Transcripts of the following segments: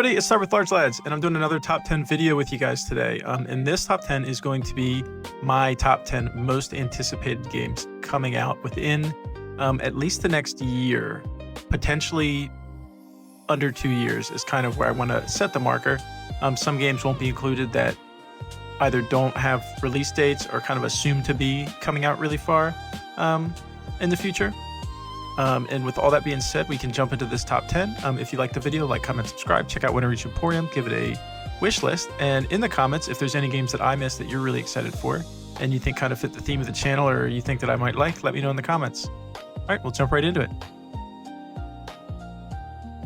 everybody, it's Start With Large Lads, and I'm doing another top 10 video with you guys today. And this top 10 is going to be my top 10 most anticipated games coming out within at least the next year, potentially under 2 years is kind of where I want to set the marker. Some games won't be included that either don't have release dates or kind of assumed to be coming out really far in the future. And with all that being said, we can jump into this top 10. If you like the video, like, comment, subscribe, check out Winterreach Emporium, give it a wish list. And in the comments, if there's any games that I missed that you're really excited for and you think kind of fit the theme of the channel or you think that I might like, let me know in the comments. All right, we'll jump right into it.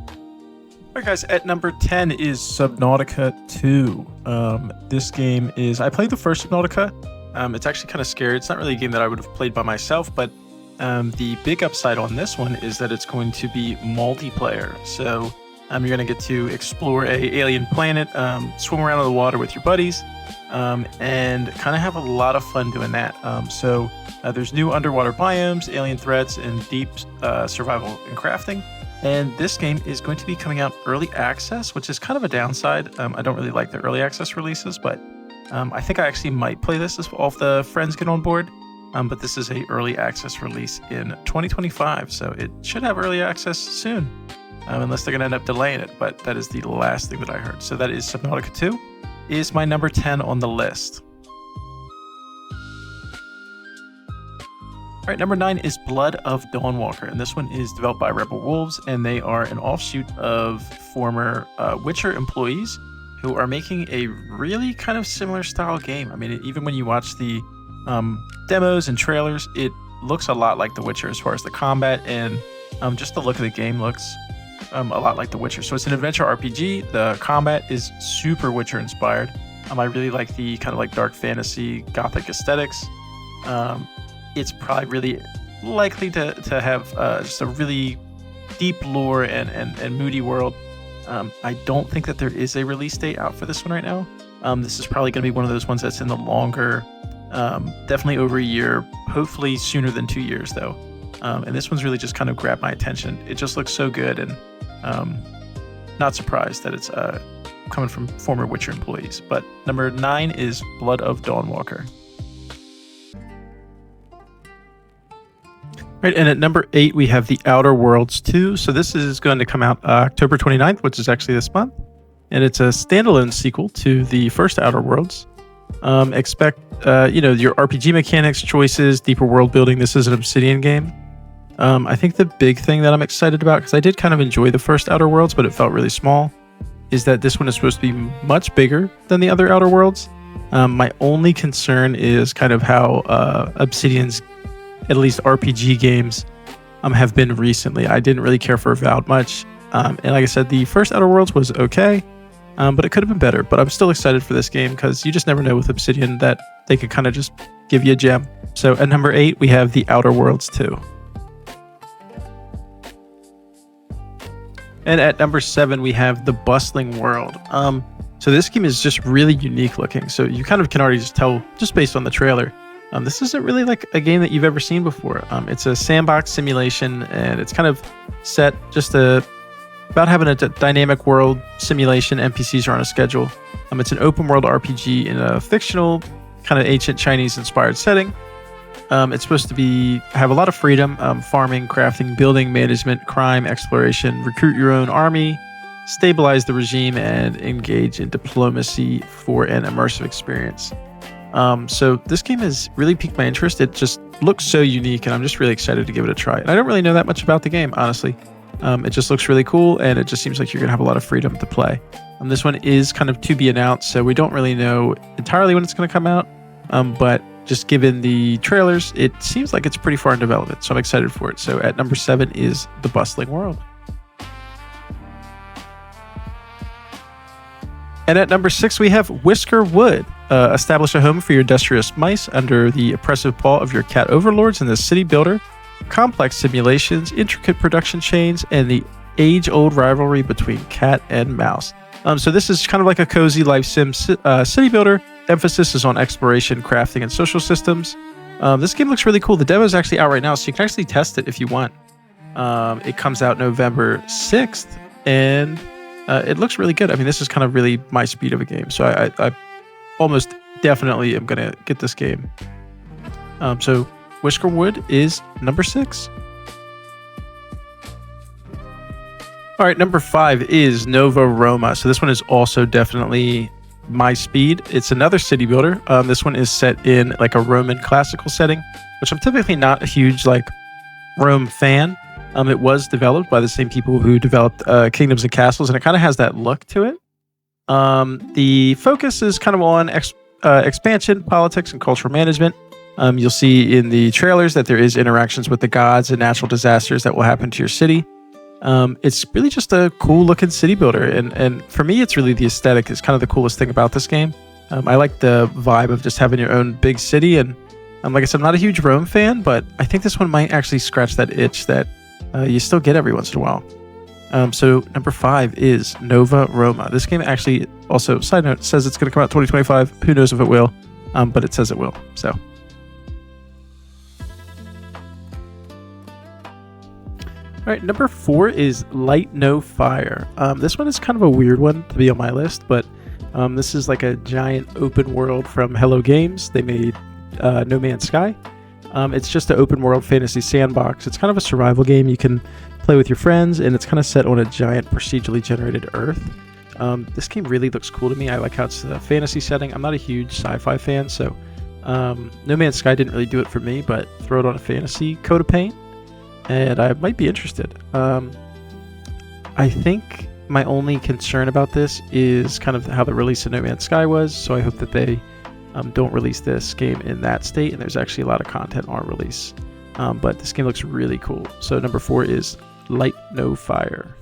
All right, guys, at number 10 is Subnautica 2. This game is, I played the first Subnautica. It's actually kind of scary. It's not really a game that I would have played by myself, but the big upside on this one is that it's going to be multiplayer. So you're going to get to explore a alien planet, swim around in the water with your buddies, and kind of have a lot of fun doing that. So there's new underwater biomes, alien threats, and deep survival and crafting. And this game is going to be coming out early access, which is kind of a downside. I don't really like the early access releases, but I think I actually might play this if all of the friends get on board. But this is a early access release in 2025, so it should have early access soon, unless they're going to end up delaying it. But that is the last thing that I heard. So that is Subnautica 2, is my number 10 on the list. All right, number 9 is Blood of Dawnwalker, and this one is developed by Rebel Wolves, and they are an offshoot of former Witcher employees who are making a really kind of similar style game. I mean, even when you watch the demos and trailers, it looks a lot like The Witcher as far as the combat, and just the look of the game looks a lot like The Witcher. So it's an adventure RPG. The combat is super Witcher inspired. I really like the kind of like dark fantasy gothic aesthetics. It's probably really likely to have just a really deep lore and moody world. I don't think that there is a release date out for this one right now. This is probably going to be one of those ones that's in the longer, definitely over a year, hopefully sooner than 2 years though. And this one's really just kind of grabbed my attention. It just looks so good, and not surprised that it's coming from former Witcher employees. But number 9 is Blood of Dawnwalker. Right, and at number 8 we have The Outer Worlds 2. So this is going to come out October 29th, which is actually this month, and it's a standalone sequel to the first Outer Worlds. Expect your RPG mechanics, choices, deeper world building. This is an Obsidian game. I think the big thing that I'm excited about, because I did kind of enjoy the first Outer Worlds, but it felt really small, is that this one is supposed to be much bigger than the other Outer Worlds. My only concern is kind of how Obsidian's, at least RPG games, have been recently. I didn't really care for Avowed much, and like I said, the first Outer Worlds was okay. But it could have been better. But I'm still excited for this game because you just never know with Obsidian that they could kind of just give you a gem. So at number 8, we have The Outer Worlds 2. And at number 7, we have The Bustling World. So this game is just really unique looking. So you kind of can already just tell just based on the trailer. This isn't really like a game that you've ever seen before. It's a sandbox simulation, and it's kind of set just about having a dynamic world simulation. NPCs are on a schedule. It's an open world RPG in a fictional kind of ancient Chinese inspired setting. It's supposed to have a lot of freedom, farming, crafting, building, management, crime, exploration, recruit your own army, stabilize the regime, and engage in diplomacy for an immersive experience. So this game has really piqued my interest. It just looks so unique, and I'm just really excited to give it a try. And I don't really know that much about the game, honestly. It just looks really cool, and it just seems like you're going to have a lot of freedom to play. This one is kind of to be announced, so we don't really know entirely when it's going to come out. But just given the trailers, it seems like it's pretty far in development, so I'm excited for it. So at number 7 is The Bustling World. And at number 6, we have Whiskerwood. Establish a home for your industrious mice under the oppressive paw of your cat overlords in the city builder. Complex simulations, intricate production chains, and the age-old rivalry between cat and mouse. So this is kind of like a cozy life sim city builder. Emphasis is on exploration, crafting, and social systems. This game looks really cool. The demo is actually out right now, so you can actually test it if you want. It comes out November 6th, and it looks really good. I mean, this is kind of really my speed of a game, so I almost definitely am gonna get this game. So Whiskerwood is number 6. All right, number 5 is Nova Roma. So this one is also definitely my speed. It's another city builder. This one is set in like a Roman classical setting, which I'm typically not a huge like Rome fan. It was developed by the same people who developed Kingdoms and Castles, and it kind of has that look to it. The focus is kind of on expansion, politics, and cultural management. You'll see in the trailers that there is interactions with the gods and natural disasters that will happen to your city. It's really just a cool looking city builder, and for me it's really the aesthetic is kind of the coolest thing about this game. I like the vibe of just having your own big city, and like I said, I'm not a huge Rome fan, but I think this one might actually scratch that itch that you still get every once in a while. So number 5 is Nova Roma. This game actually also, side note, says it's going to come out 2025. Who knows if it will, but it says it will. So all right, number 4 is Light No Fire. This one is kind of a weird one to be on my list, but this is like a giant open world from Hello Games. They made No Man's Sky. It's just an open world fantasy sandbox. It's kind of a survival game you can play with your friends, and it's kind of set on a giant procedurally generated Earth. This game really looks cool to me. I like how it's a fantasy setting. I'm not a huge sci-fi fan, so No Man's Sky didn't really do it for me, but throw it on a fantasy coat of paint, and I might be interested. I think my only concern about this is kind of how the release of No Man's Sky was, so I hope that they don't release this game in that state, and there's actually a lot of content on release. But this game looks really cool. So number 4 is Light No Fire.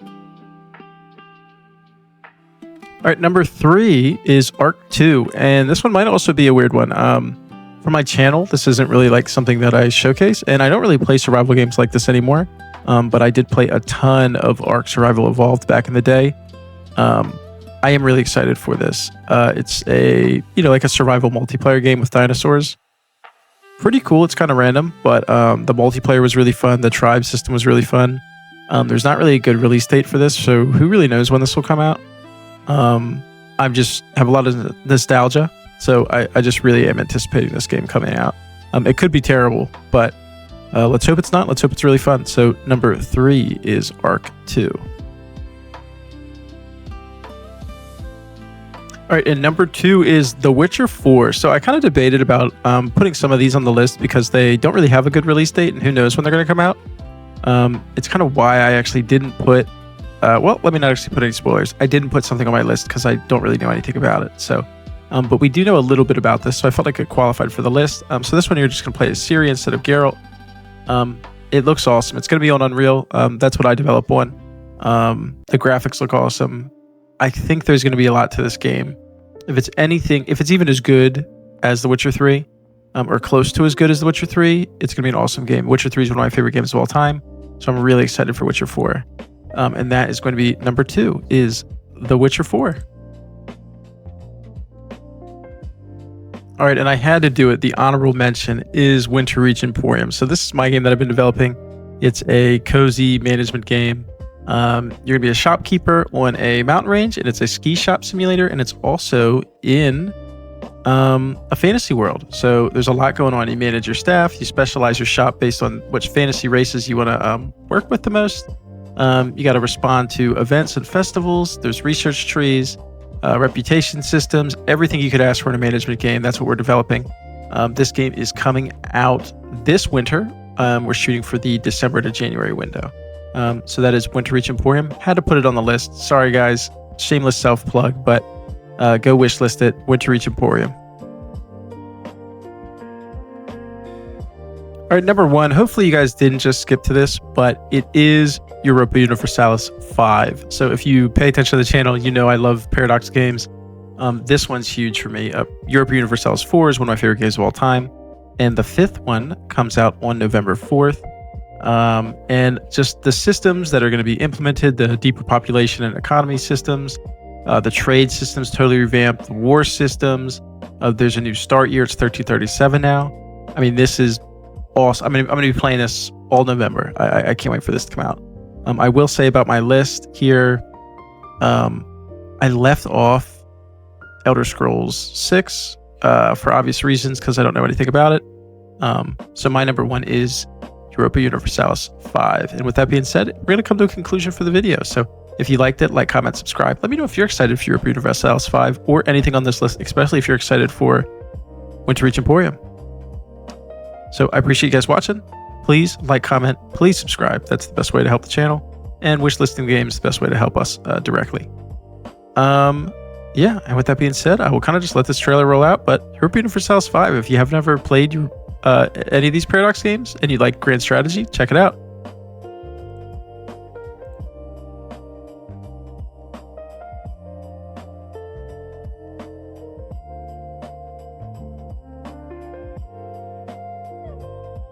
All right, number 3 is Arc 2, and this one might also be a weird one. For my channel, this isn't really like something that I showcase, and I don't really play survival games like this anymore. But I did play a ton of Ark Survival Evolved back in the day. I am really excited for this. It's a, like a survival multiplayer game with dinosaurs. Pretty cool. It's kind of random, but the multiplayer was really fun. The tribe system was really fun. There's not really a good release date for this, so who really knows when this will come out? I just have a lot of nostalgia, so I just really am anticipating this game coming out. It could be terrible, but let's hope it's not. Let's hope it's really fun. So number 3 is Arc 2. All right, and number 2 is The Witcher 4. So I kind of debated about putting some of these on the list because they don't really have a good release date, and who knows when they're going to come out. It's kind of why I actually didn't put... well, let me not actually put any spoilers. I didn't put something on my list because I don't really know anything about it. So, but we do know a little bit about this, so I felt like it qualified for the list. So this one you're just going to play as Ciri instead of Geralt. It looks awesome. It's going to be on Unreal. That's what I develop on. The graphics look awesome. I think there's going to be a lot to this game. If it's even as good as The Witcher 3, or close to as good as The Witcher 3, it's going to be an awesome game. Witcher 3 is one of my favorite games of all time, so I'm really excited for Witcher 4. And that is going to be number 2, is The Witcher 4. All right, and I had to do it. The honorable mention is Winterreach Emporium. So this is my game that I've been developing. It's a cozy management game. You're going to be a shopkeeper on a mountain range, and it's a ski shop simulator, and it's also in a fantasy world. So there's a lot going on. You manage your staff, you specialize your shop based on which fantasy races you want to work with the most. You got to respond to events and festivals. There's research trees, reputation systems, everything you could ask for in a management game. That's what we're developing. This game is coming out this winter. We're shooting for the December to January window. So that is Winterreach Emporium. Had to put it on the list. Sorry, guys. Shameless self-plug, but go wishlist it. Winterreach Emporium. All right, number 1. Hopefully you guys didn't just skip to this, but it is Europa Universalis 5. So if you pay attention to the channel, you know I love Paradox games. This one's huge for me. Europa Universalis 4 is one of my favorite games of all time. And the 5th one comes out on November 4th. And just the systems that are going to be implemented, the deeper population and economy systems, the trade systems totally revamped, the war systems. There's a new start year. It's 1337 now. I mean, this is awesome. I'm going to be playing this all November. I can't wait for this to come out. I will say about my list here, I left off Elder Scrolls 6 for obvious reasons because I don't know anything about it. So my number 1 is Europa Universalis 5. And with that being said, we're going to come to a conclusion for the video. So if you liked it, like, comment, subscribe. Let me know if you're excited for Europa Universalis 5 or anything on this list, especially if you're excited for Winterreach Emporium. So I appreciate you guys watching. Please like, comment, please subscribe. That's the best way to help the channel. And wishlisting games is the best way to help us directly. Yeah, and with that being said, I will kind of just let this trailer roll out. But Europa Universalis 5, if you have never played any of these Paradox games and you like grand strategy, check it out.